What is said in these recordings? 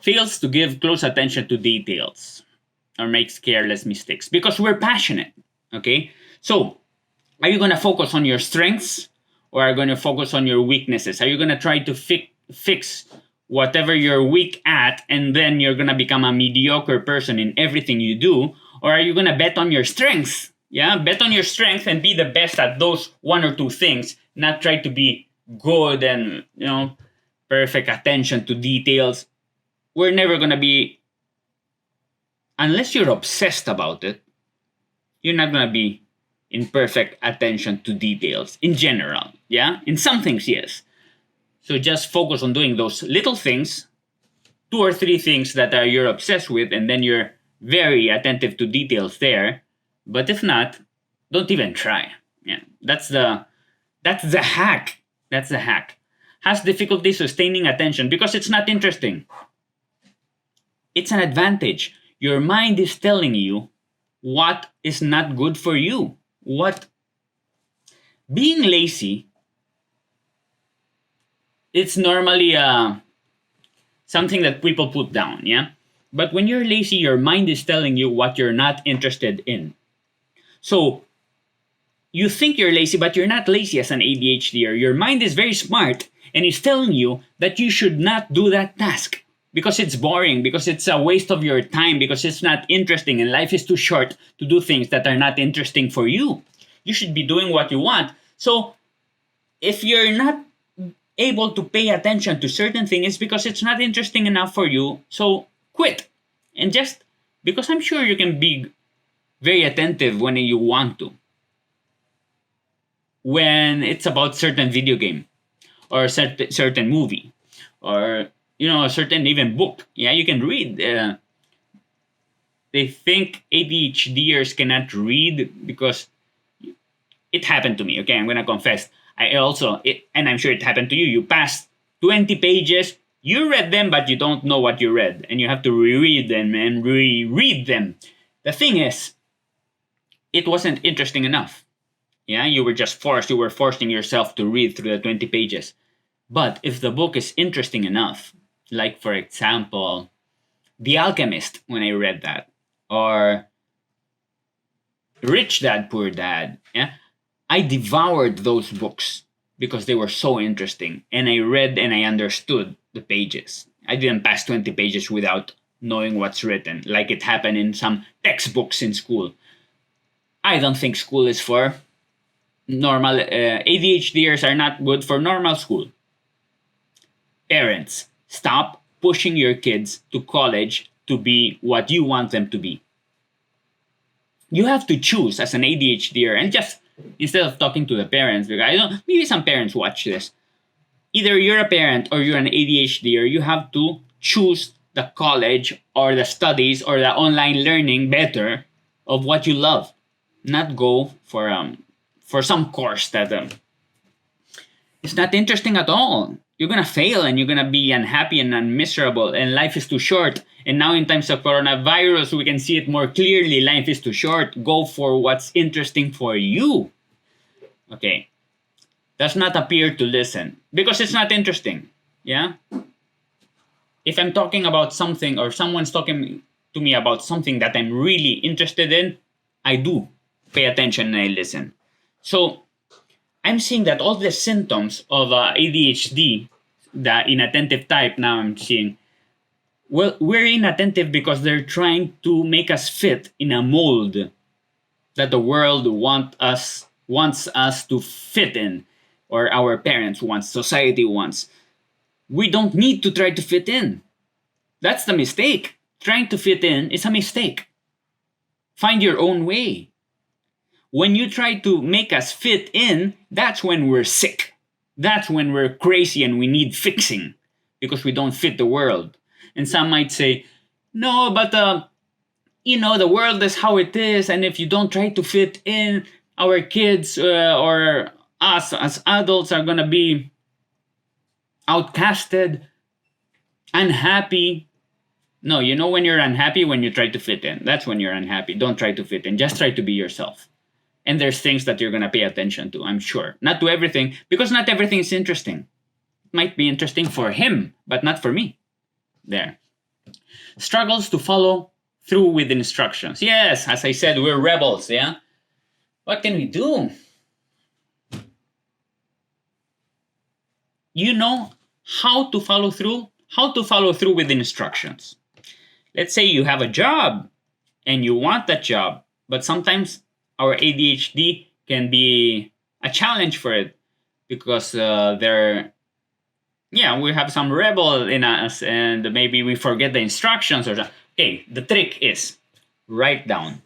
fails to give close attention to details or makes careless mistakes because we're passionate. Okay? So, are you going to focus on your strengths or are you going to focus on your weaknesses? Are you going to try to fix whatever you're weak at and then you're going to become a mediocre person in everything you do? Or are you going to bet on your strengths? Yeah, bet on your strength and be the best at those one or two things, not try to be good and, perfect attention to details. We're never going to be, unless you're obsessed about it, you're not going to be in perfect attention to details in general. Yeah, in some things, yes. So just focus on doing those little things, 2 or 3 things that you're obsessed with, and then you're very attentive to details there. But if not, don't even try. Yeah, that's the hack. That's the hack. Has difficulty sustaining attention because it's not interesting. It's an advantage. Your mind is telling you what is not good for you. Being lazy, it's normally something that people put down, yeah? But when you're lazy, your mind is telling you what you're not interested in. So, you think you're lazy, but you're not lazy as an ADHDer. Your mind is very smart and is telling you that you should not do that task because it's boring, because it's a waste of your time, because it's not interesting and life is too short to do things that are not interesting for you. You should be doing what you want. So, if you're not able to pay attention to certain things, it's because it's not interesting enough for you. So, quit. And just because I'm sure you can be very attentive when you want to. When it's about certain video game or a certain movie or a certain even book, yeah, you can read. They think ADHDers cannot read because it happened to me. Okay, I'm gonna confess. And I'm sure it happened to you. You passed 20 pages, you read them, but you don't know what you read, and you have to reread them and reread them. The thing is, it wasn't interesting enough. Yeah, you were forcing yourself to read through the 20 pages. But if the book is interesting enough, like for example, The Alchemist, when I read that, or Rich Dad, Poor Dad, yeah, I devoured those books because they were so interesting. And I read and I understood the pages. I didn't pass 20 pages without knowing what's written, like it happened in some textbooks in school. I don't think school is for normal. ADHDers are not good for normal school. Parents, stop pushing your kids to college to be what you want them to be. You have to choose as an ADHDer, and just instead of talking to the parents, because maybe some parents watch this. Either you're a parent or you're an ADHDer, you have to choose the college or the studies or the online learning better of what you love. Not go for some course that it's not interesting at all. You're gonna fail and you're gonna be unhappy and miserable, and life is too short. And now in times of coronavirus, we can see it more clearly. Life is too short. Go for what's interesting for you. Okay. Does not appear to listen because it's not interesting. Yeah. If I'm talking about something or someone's talking to me about something that I'm really interested in, I do pay attention and I listen. So I'm seeing that all the symptoms of ADHD, the inattentive type, now I'm seeing, well, we're inattentive because they're trying to make us fit in a mold that the world wants us to fit in, or our parents want, society wants. We don't need to try to fit in. That's the mistake. Trying to fit in is a mistake. Find your own way. When you try to make us fit in, that's when we're sick. That's when we're crazy and we need fixing because we don't fit the world. And some might say, no, but the world is how it is, and if you don't try to fit in, our kids or us as adults are gonna be outcasted, unhappy. No, when you're unhappy? When you try to fit in. That's when you're unhappy. Don't try to fit in. Just try to be yourself. And there's things that you're gonna pay attention to, I'm sure. Not to everything, because not everything is interesting. It might be interesting for him, but not for me. There. Struggles to follow through with instructions. Yes, as I said, we're rebels, yeah? What can we do? You know how to follow through with instructions. Let's say you have a job and you want that job, but sometimes our ADHD can be a challenge for it because we have some rebel in us and maybe we forget the instructions or something. Okay, the trick is write down.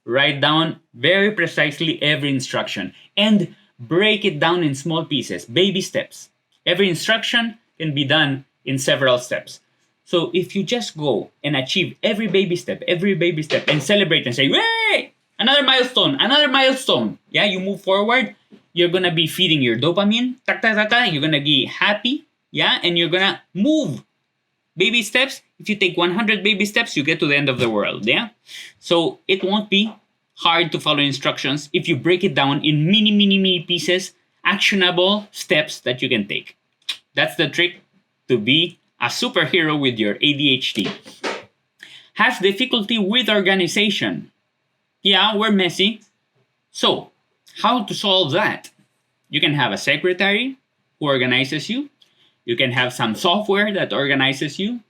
Write down very precisely every instruction and break it down in small pieces, baby steps. Every instruction can be done in several steps. So if you just go and achieve every baby step, and celebrate and say, "Hey, another milestone." Yeah, you move forward. You're gonna be feeding your dopamine. Tak, tak, tak, tak. You're gonna be happy. Yeah, and you're gonna move. Baby steps. If you take 100 baby steps, you get to the end of the world. Yeah, so it won't be hard to follow instructions if you break it down in mini pieces, actionable steps that you can take. That's the trick to be a superhero with your ADHD. Has difficulty with organization. Yeah, we're messy. So, how to solve that? You can have a secretary who organizes you. You can have some software that organizes you.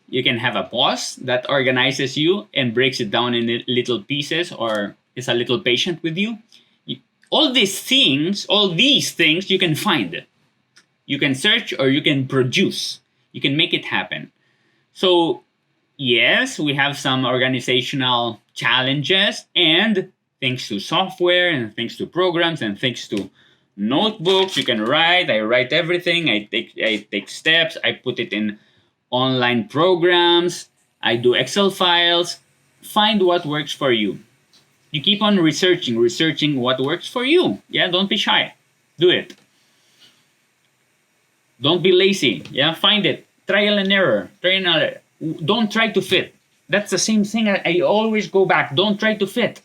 You can have a boss that organizes you and breaks it down in little pieces or is a little patient with you. All these things, you can find. You can search or you can produce. You can make it happen. So, yes, we have some organizational challenges, and thanks to software and thanks to programs and thanks to notebooks, you can write. I write everything. I take steps. I put it in online programs. I do Excel files. Find what works for you. You keep on researching what works for you. Yeah, don't be shy. Do it. Don't be lazy. Yeah, find it. Trial and error. Don't try to fit. That's the same thing. I always go back. Don't try to fit.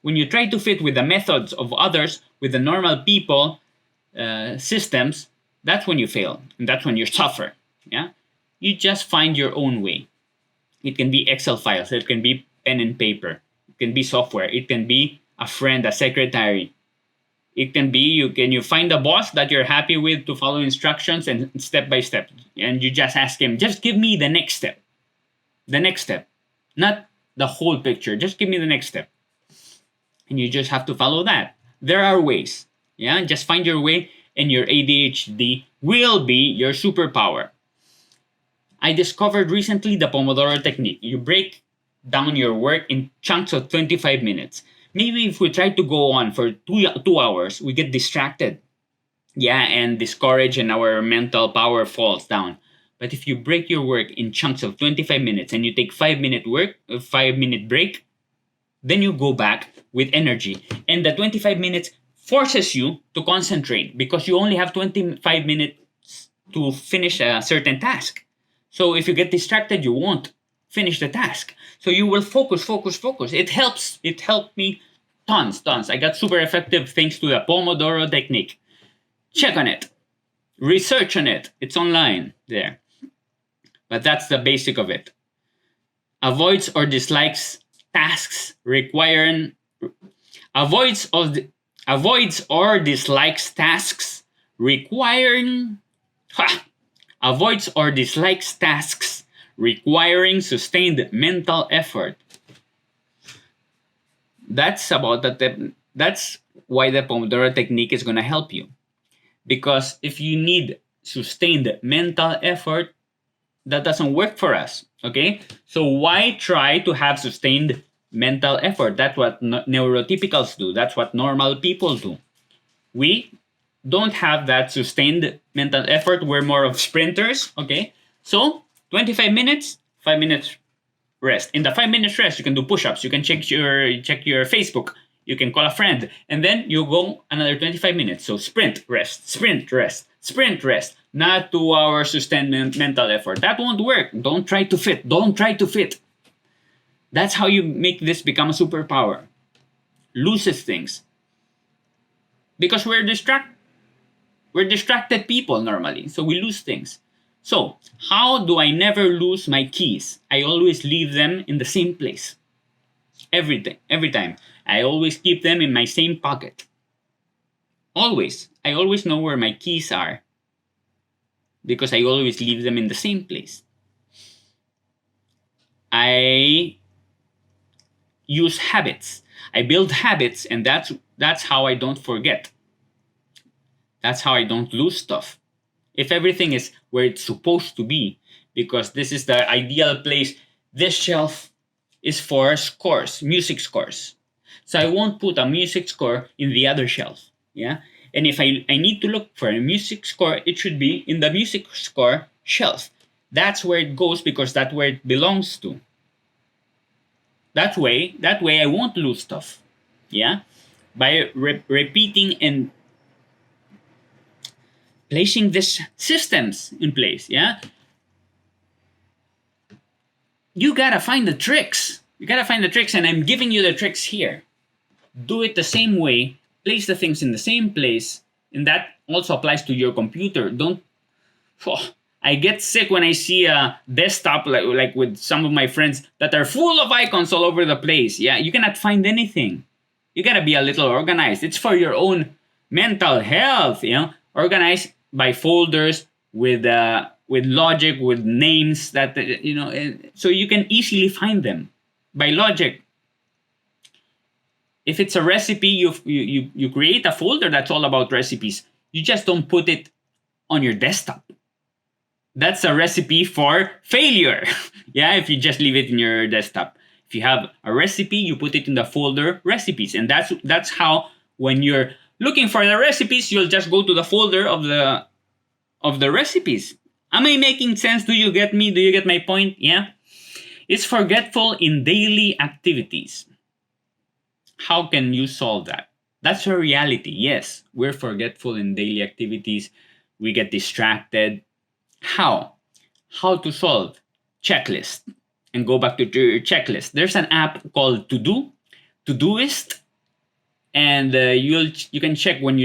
When you try to fit with the methods of others, with the normal people systems, that's when you fail. And that's when you suffer. Yeah, you just find your own way. It can be Excel files. It can be pen and paper. It can be software. It can be a friend, a secretary. It can be you find a boss that you're happy with to follow instructions and step by step, and you just ask him, just give me the next step, not the whole picture. Just give me the next step, and you just have to follow that. There are ways. Yeah, just find your way, and your ADHD will be your superpower. I discovered recently the Pomodoro technique. You break down your work in chunks of 25 minutes. Maybe if we try to go on for 2 hours, we get distracted. Yeah, and discouraged, and our mental power falls down. But if you break your work in chunks of 25 minutes and you take 5 minute break, then you go back with energy. And the 25 minutes forces you to concentrate because you only have 25 minutes to finish a certain task. So if you get distracted, you won't finish the task. So you will focus. It helps. It helped me tons. I got super effective thanks to the Pomodoro technique. Check on it. Research on it. It's online there. But that's the basic of it. Avoids or dislikes tasks requiring avoids or dislikes tasks requiring avoids or dislikes tasks requiring sustained mental effort. That's why the Pomodoro technique is going to help you. Because if you need sustained mental effort, that doesn't work for us. Okay? So why try to have sustained mental effort? That's what neurotypicals do. That's what normal people do. We don't have that sustained mental effort. We're more of sprinters. Okay? So 25 minutes, 5 minutes rest. In the 5 minutes rest, you can do push-ups. You can check your Facebook. You can call a friend, and then you go another 25 minutes. So sprint, rest, sprint, rest, sprint, rest. Not 2 hours sustained mental effort. That won't work. Don't try to fit. Don't try to fit. That's how you make this become a superpower. Loses things. Because we're distracted people normally, so we lose things. So, how do I never lose my keys? I always leave them in the same place. Every time. I always keep them in my same pocket. Always. I always know where my keys are because I always leave them in the same place. I use habits. I build habits, and that's how I don't forget. That's how I don't lose stuff. If everything is where it's supposed to be, because this is the ideal place, this shelf is for scores, music scores. So I won't put a music score in the other shelf. Yeah. And if I need to look for a music score, it should be in the music score shelf. That's where it goes because that's where it belongs to. That way I won't lose stuff. Yeah. By repeating and placing these systems in place. Yeah. You gotta find the tricks. You gotta find the tricks, and I'm giving you the tricks here. Do it the same way, place the things in the same place, and that also applies to your computer. Don't. Oh, I get sick when I see a desktop like with some of my friends that are full of icons all over the place. Yeah, you cannot find anything. You gotta be a little organized. It's for your own mental health. You know, organized by folders with logic, with names that so you can easily find them by logic. If it's a recipe, you create a folder that's all about recipes. You just don't put it on your desktop. That's a recipe for failure. Yeah, if you just leave it in your desktop. If you have a recipe, you put it in the folder recipes, and that's how when you're looking for the recipes, you'll just go to the folder of the recipes. Am I making sense? Do you get me? Do you get my point? Yeah. It's forgetful in daily activities. How can you solve that? That's a reality. Yes, we're forgetful in daily activities. We get distracted. How? How to solve? Checklist. And go back to your checklist. There's an app called Todoist, and you can check when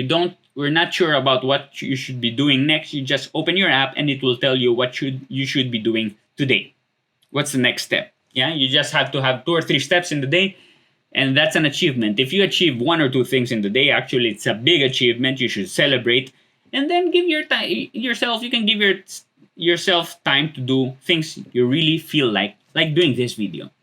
we're not sure about what you should be doing next. You just open your app, and it will tell you what you should be doing today. What's the next step? Yeah, you just have to have 2 or 3 steps in the day, and that's an achievement. If you achieve 1 or 2 things in the day, actually it's a big achievement. You should celebrate, and then give yourself. You can give yourself time to do things you really feel like doing this video.